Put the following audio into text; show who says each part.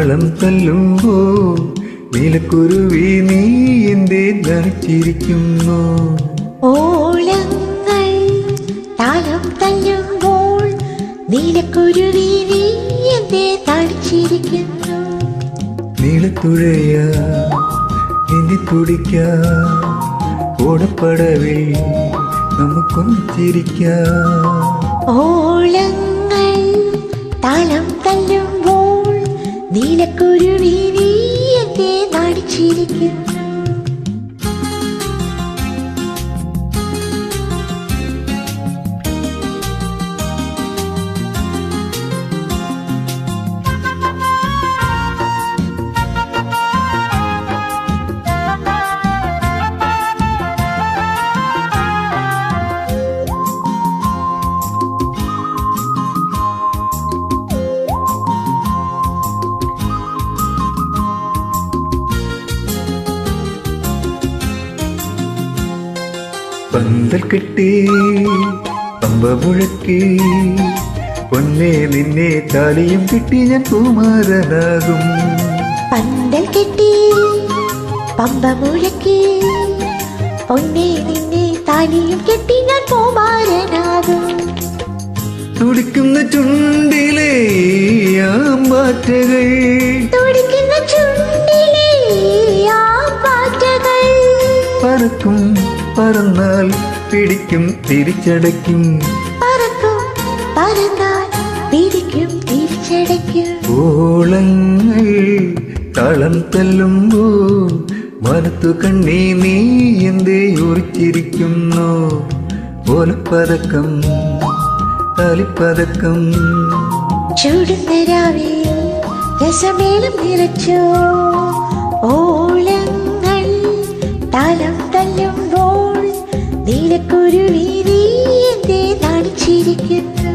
Speaker 1: താളം തല്ലുമ്പോ നീലക്കുരുവി നീ എന്തേ ധരിച്ചിരിക്കുന്നു.
Speaker 2: ഓളങ്ങൾ താളം തല്ലുമ്പോൾ നീലക്കുരുവി നീ എന്തേ ധരിച്ചിരിക്കുന്നു.
Speaker 1: നീലത്തുഴയ നീന്തി തുടിക്കാം, ഓടപ്പടവിൽ നമുക്കൊന്നിച്ചിരിക്കാം.
Speaker 2: ഓളങ്ങൾ താളം തല്ലുമ്പോൾ നീലക്കുരുവി നീ എന്തേ ധരിച്ചിരിക്കുന്നു.
Speaker 1: പന്തൽ കെട്ടി പമ്പ മുഴക്കി പൊന്നെ നിന്നെ താലിയും കെട്ടി ഞാൻ കുമാരനാകും.
Speaker 2: പന്തൽ കെട്ടി പമ്പ മുഴക്കി പൊന്നെ നിന്നെ താലിയും കെട്ടി ഞാൻ കുമാരനാകും.
Speaker 1: തുടിക്കുന്ന ചുണ്ടിലെ ആമ്പാറ്റകൾ,
Speaker 2: തുടിക്കുന്ന ചുണ്ടിലെ ആമ്പാറ്റകൾ
Speaker 1: പറക്കും പറന്നാൽ പിടിക്കും തിരിച്ചടയ്ക്കും.
Speaker 2: പറക്കും പറന്നാൽ പിടിക്കും തിരിച്ചടയ്ക്കും.
Speaker 1: ഓളങ്ങൾ താളം തല്ലുമ്പോ മനത്തു കണ്ണി നീ എന്തേ ഉറിച്ചിരിക്കുന്നു. ഓലപ്പതക്കം താലിപ്പതക്കം
Speaker 2: ചൂടുന്ന രാവിൽ രസമേളം നിറച്ചോ. ഓളങ്ങൾ താളം തല്ലുമ്പോൾ നീലക്കുരുവി നീ എന്തേ ധരിച്ചിരിക്കുന്നു.